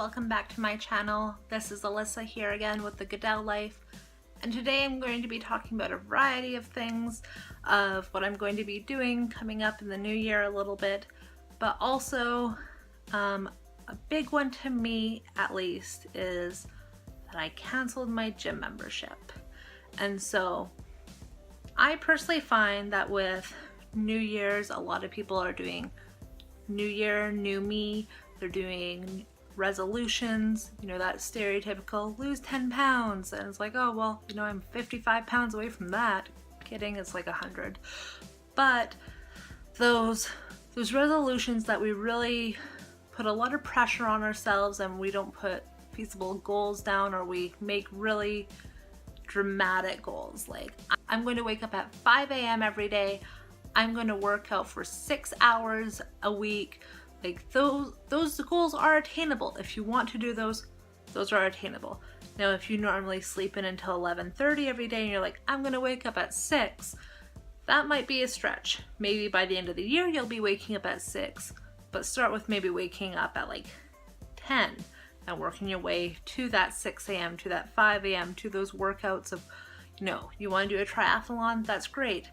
welcome back to my channel. This is Alyssa here again with the Goodell Life, and today I'm going to be talking about a variety of things of what I'm going to be doing coming up in the new year a little bit, but also a big one to me at least is that I canceled my gym membership. And so I personally find that with New Year's, a lot of people are doing New Year, New Me. They're doing resolutions, you know, that stereotypical lose 10 pounds. And it's like, oh, well, you know, I'm 55 pounds away from that. Kidding, it's like 100. But those resolutions that we really put a lot of pressure on ourselves and we don't put feasible goals down, or we make really dramatic goals. Like, I'm going to wake up at 5 a.m. every day. I'm going to work out for 6 hours a week. Like, those goals are attainable. If you want to do those are attainable. Now, if you normally sleep in until 11:30 every day and you're like, I'm gonna wake up at 6, that might be a stretch. Maybe by the end of the year you'll be waking up at 6, but start with maybe waking up at like 10 and working your way to that 6 a.m., to that 5 a.m., to those workouts of, you know, you want to do a triathlon, that's great.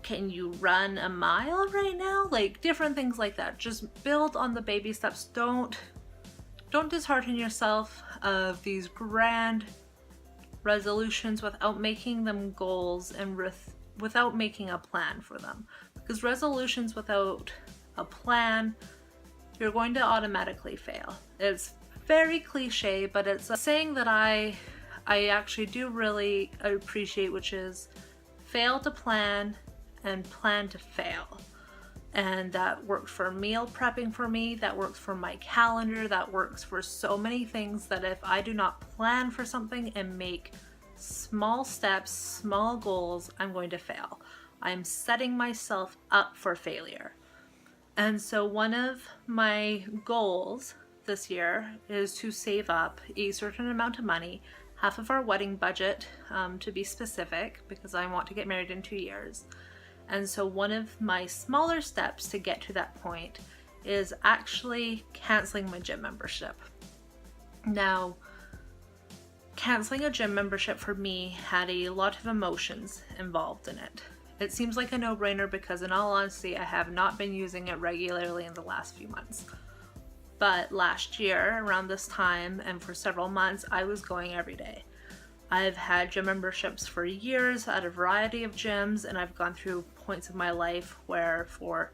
Can you run a mile right now? Like, different things like that. Just build on the baby steps. Don't dishearten yourself of these grand resolutions without making them goals and without making a plan for them. Because resolutions without a plan, you're going to automatically fail. It's very cliche, but it's a saying that I actually do really appreciate, which is fail to plan and plan to fail. And that worked for meal prepping for me, that works for my calendar, that works for so many things, that if I do not plan for something and make small steps, small goals, I'm going to fail. I'm setting myself up for failure. And so one of my goals this year is to save up a certain amount of money, half of our wedding budget, to be specific, because I want to get married in 2 years. And so one of my smaller steps to get to that point is actually canceling my gym membership. Now, canceling a gym membership for me had a lot of emotions involved in it. It seems like a no-brainer because, in all honesty, I have not been using it regularly in the last few months. But last year, around this time, and for several months, I was going every day. I've had gym memberships for years at a variety of gyms, and I've gone through points of my life where for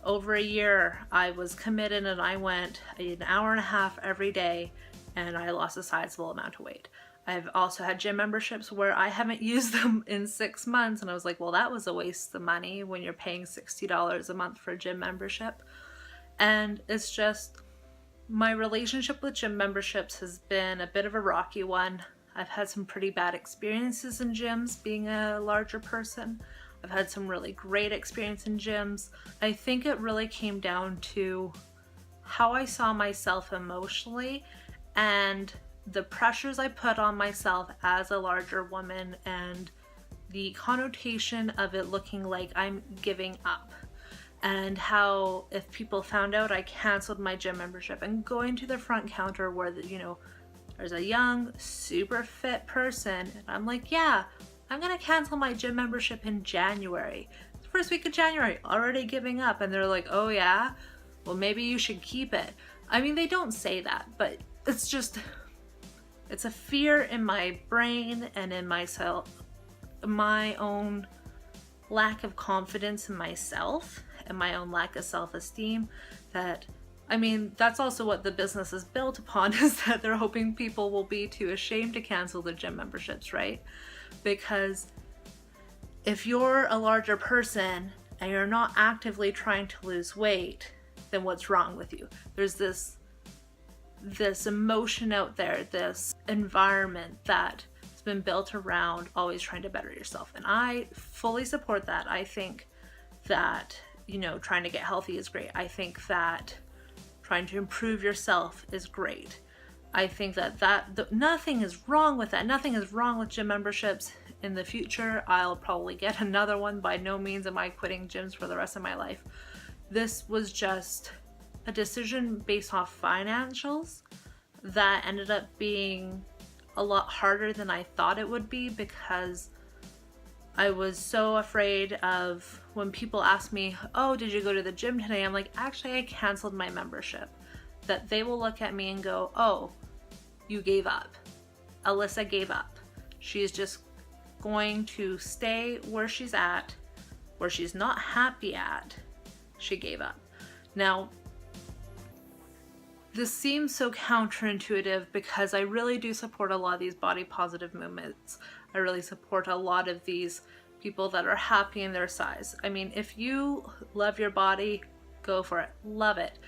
over a year I was committed and I went an hour and a half every day and I lost a sizable amount of weight. I've also had gym memberships where I haven't used them in 6 months, and I was like, well, that was a waste of money when you're paying $60 a month for a gym membership. And it's just, my relationship with gym memberships has been a bit of a rocky one. I've had some pretty bad experiences in gyms being a larger person. I've had some really great experience in gyms. I think it really came down to how I saw myself emotionally and the pressures I put on myself as a larger woman, and the connotation of it looking like I'm giving up. And how if people found out I canceled my gym membership and going to the front counter where, you know, there's a young, super fit person, and I'm like, yeah, I'm gonna cancel my gym membership in January. The first week of January, already giving up. And they're like, oh yeah? Well, maybe you should keep it. I mean, they don't say that, but it's just, it's a fear in my brain and in myself, my own lack of confidence in myself and my own lack of self-esteem, that, I mean, that's also what the business is built upon, is that they're hoping people will be too ashamed to cancel their gym memberships, right? Because if you're a larger person and you're not actively trying to lose weight, then what's wrong with you? There's this emotion out there, this environment that has been built around always trying to better yourself. And I fully support that. I think that, you know, trying to get healthy is great. I think that trying to improve yourself is great. I think that nothing is wrong with that. Nothing is wrong with gym memberships. In the future, I'll probably get another one. By no means am I quitting gyms for the rest of my life. This was just a decision based off financials that ended up being a lot harder than I thought it would be, because I was so afraid of when people ask me, oh, did you go to the gym today? I'm like, actually, I canceled my membership. That they will look at me and go, oh, you gave up. Alyssa gave up. She's just going to stay where she's at, where she's not happy at. She gave up. Now, this seems so counterintuitive because I really do support a lot of these body positive movements. I really support a lot of these people that are happy in their size. I mean, if you love your body, go for it. Love it.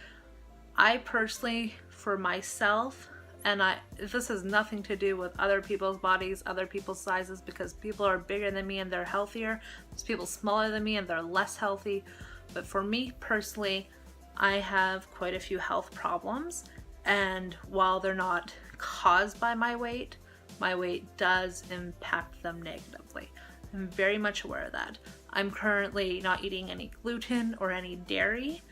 I personally, for myself, and this has nothing to do with other people's bodies, other people's sizes, because people are bigger than me and they're healthier. There's people smaller than me and they're less healthy. But for me personally, I have quite a few health problems, and while they're not caused by my weight does impact them negatively. I'm very much aware of that. I'm currently not eating any gluten or any dairy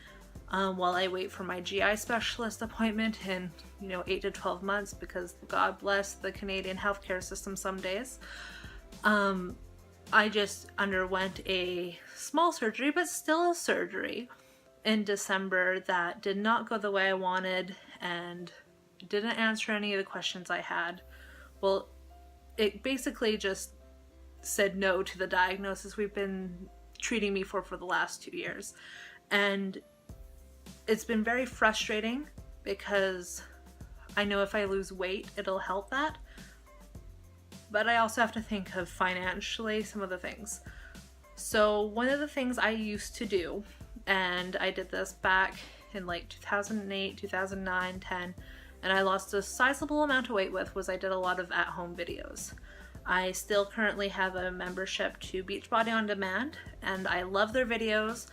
while I wait for my GI specialist appointment in 8 to 12 months, because God bless the Canadian healthcare system some days. I just underwent a small surgery, but still a surgery, in December that did not go the way I wanted and didn't answer any of the questions I had. Well, it basically just said no to the diagnosis we've been treating me for the last 2 years. And it's been very frustrating because I know if I lose weight, it'll help that. But I also have to think of financially some of the things. So one of the things I used to do, and I did this back in like 2008, 2009, 10, and I lost a sizable amount of weight with, was I did a lot of at-home videos. I still currently have a membership to Beachbody On Demand, and I love their videos.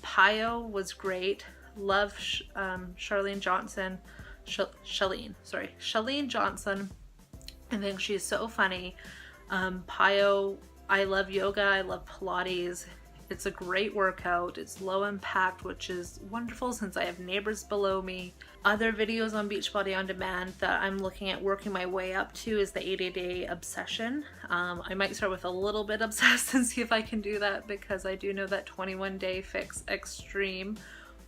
Pio was great. Love Chalene Johnson. Chalene Johnson. I think she's so funny. Pio, I love yoga. I love Pilates. It's a great workout. It's low impact, which is wonderful since I have neighbors below me. Other videos on Beachbody On Demand that I'm looking at working my way up to is the 80-day obsession. I might start with a little bit obsessed and see if I can do that, because I do know that 21 Day Fix Extreme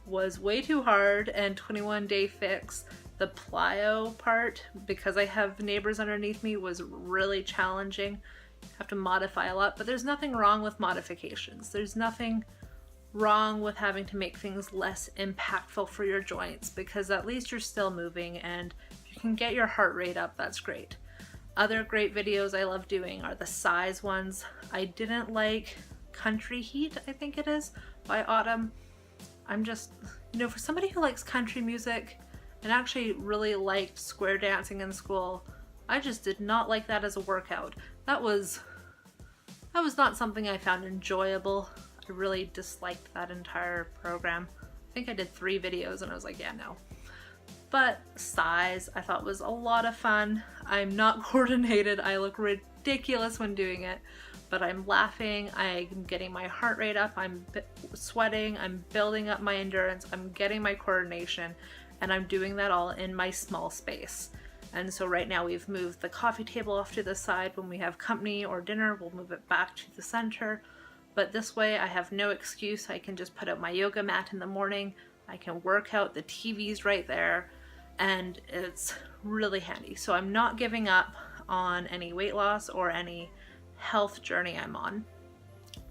was way too hard, and 21 Day Fix, the plyo part, because I have neighbors underneath me, was really challenging. Have to modify a lot, but there's nothing wrong with modifications. There's nothing wrong with having to make things less impactful for your joints, because at least you're still moving, and if you can get your heart rate up, that's great. Other great videos I love doing are the size ones. I didn't like Country Heat, I think it is, by Autumn. I'm just, for somebody who likes country music and actually really liked square dancing in school, I just did not like that as a workout. That was not something I found enjoyable. I really disliked that entire program. I think I did 3 videos and I was like, yeah, no. But size, I thought was a lot of fun. I'm not coordinated. I look ridiculous when doing it, but I'm laughing. I'm getting my heart rate up. I'm sweating. I'm building up my endurance. I'm getting my coordination, and I'm doing that all in my small space. And so right now we've moved the coffee table off to the side. When we have company or dinner, we'll move it back to the center. But this way I have no excuse. I can just put out my yoga mat in the morning. I can work out. The TV's right there, and it's really handy. So I'm not giving up on any weight loss or any health journey I'm on.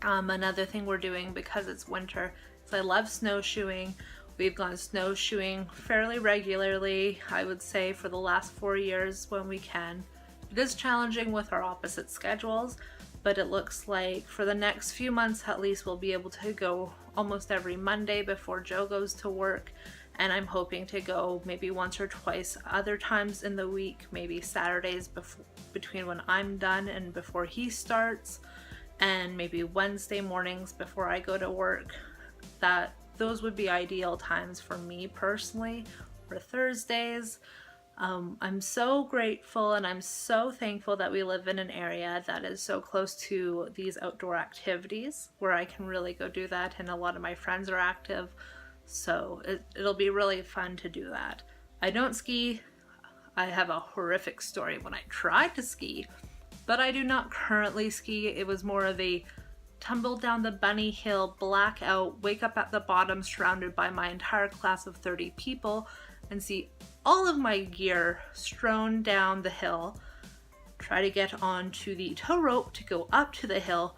Another thing we're doing, because it's winter, is I love snowshoeing. We've gone snowshoeing fairly regularly, I would say, for the last 4 years when we can. It is challenging with our opposite schedules, but it looks like for the next few months at least we'll be able to go almost every Monday before Joe goes to work, and I'm hoping to go maybe once or twice other times in the week, maybe Saturdays between when I'm done and before he starts, and maybe Wednesday mornings before I go to work. Those would be ideal times for me personally, or Thursdays. I'm so grateful and I'm so thankful that we live in an area that is so close to these outdoor activities where I can really go do that, and a lot of my friends are active. So it'll be really fun to do that. I don't ski. I have a horrific story when I tried to ski, but I do not currently ski. It was more of a tumble down the bunny hill, blackout, wake up at the bottom surrounded by my entire class of 30 people and see all of my gear strewn down the hill, try to get onto the tow rope to go up to the hill,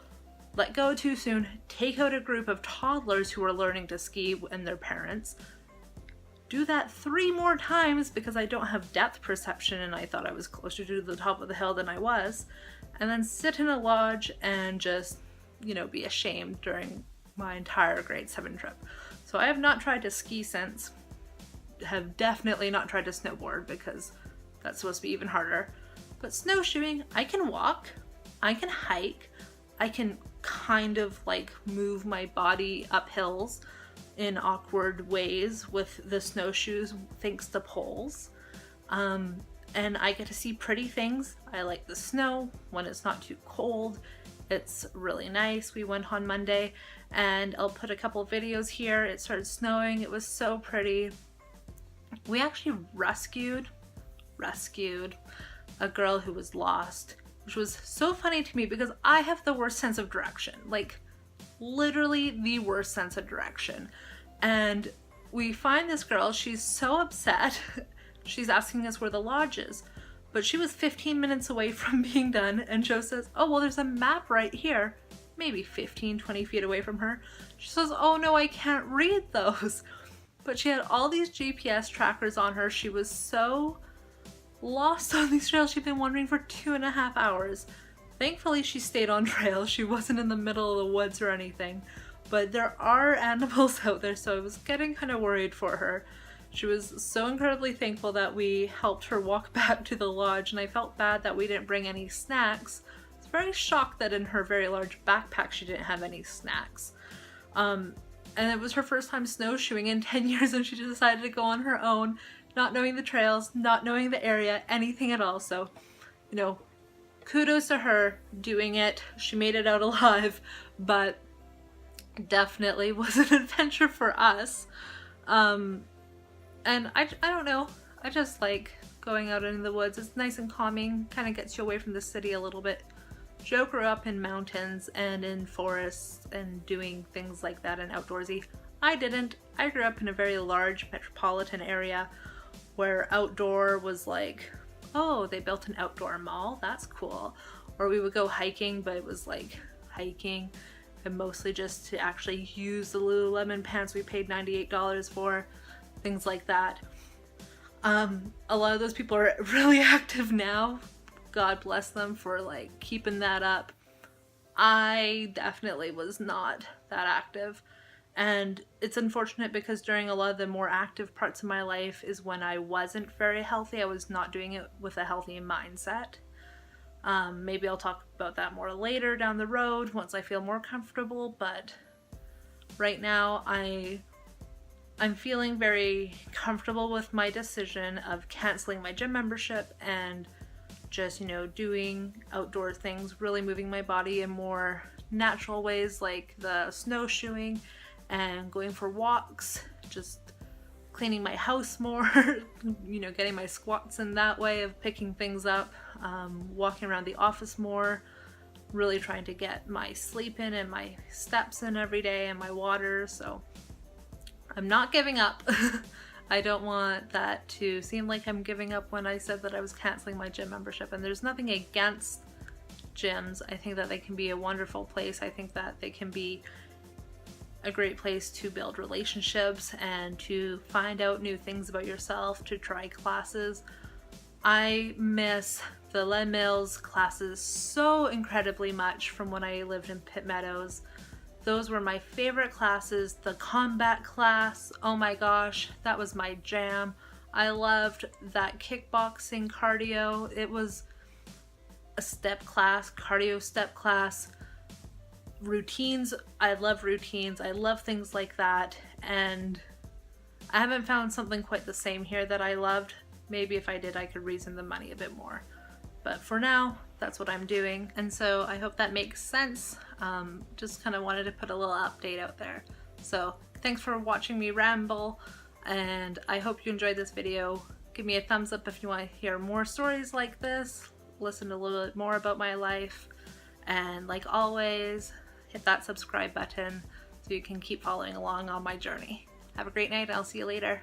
let go too soon, take out a group of toddlers who are learning to ski and their parents, do that 3 more times because I don't have depth perception and I thought I was closer to the top of the hill than I was, and then sit in a lodge and just, you know, be ashamed during my entire grade 7 trip. So I have not tried to ski since. Have definitely not tried to snowboard because that's supposed to be even harder. But snowshoeing, I can walk, I can hike, I can kind of like move my body up hills in awkward ways with the snowshoes thanks to poles. And I get to see pretty things. I like the snow when it's not too cold. It's really nice. We went on Monday and I'll put a couple videos here. It started snowing. It was so pretty. We actually rescued a girl who was lost, which was so funny to me because I have the worst sense of direction, like literally the worst sense of direction. And we find this girl, she's so upset. She's asking us where the lodge is, but she was 15 minutes away from being done, and Joe says, oh, well, there's a map right here, maybe 15, 20 feet away from her. She says, oh no, I can't read those. But she had all these GPS trackers on her. She was so lost on these trails. She'd been wandering for 2.5 hours. Thankfully, she stayed on trail. She wasn't in the middle of the woods or anything. But there are animals out there, so I was getting kind of worried for her. She was so incredibly thankful that we helped her walk back to the lodge, and I felt bad that we didn't bring any snacks. I was very shocked that in her very large backpack she didn't have any snacks. And it was her first time snowshoeing in 10 years, and she just decided to go on her own, not knowing the trails, not knowing the area, anything at all. So, you know, kudos to her doing it. She made it out alive, but definitely was an adventure for us. And I don't know, I just like going out into the woods. It's nice and calming, kind of gets you away from the city a little bit. Joe grew up in mountains and in forests and doing things like that and outdoorsy. I didn't. I grew up in a very large metropolitan area where outdoor was like, oh, they built an outdoor mall, that's cool. Or we would go hiking, but it was like hiking and mostly just to actually use the Lululemon pants we paid $98 for, things like that. A lot of those people are really active now. God bless them for like keeping that up. I definitely was not that active, and it's unfortunate because during a lot of the more active parts of my life is when I wasn't very healthy. I was not doing it with a healthy mindset. Maybe I'll talk about that more later down the road once I feel more comfortable, but right now I'm feeling very comfortable with my decision of canceling my gym membership and just, you know, doing outdoor things, really moving my body in more natural ways like the snowshoeing and going for walks, just cleaning my house more, you know, getting my squats in that way of picking things up, walking around the office more, really trying to get my sleep in and my steps in every day and my water. So I'm not giving up. I don't want that to seem like I'm giving up when I said that I was canceling my gym membership. And there's nothing against gyms. I think that they can be a wonderful place. I think that they can be a great place to build relationships and to find out new things about yourself, to try classes. I miss the Les Mills classes so incredibly much from when I lived in Pitt Meadows. Those were my favorite classes. The combat class, oh my gosh, that was my jam. I loved that kickboxing cardio. It was a step class, cardio step class. Routines, I love routines. I love things like that. And I haven't found something quite the same here that I loved. Maybe if I did, I could reason the money a bit more. But for now, that's what I'm doing. And so I hope that makes sense. Just kind of wanted to put a little update out there. So Thanks for watching me ramble, and I hope you enjoyed this video. Give me a thumbs up if you want to hear more stories like this, listen a little bit more about my life, and like always, hit that subscribe button so you can keep following along on my journey. Have a great night, and I'll see you later.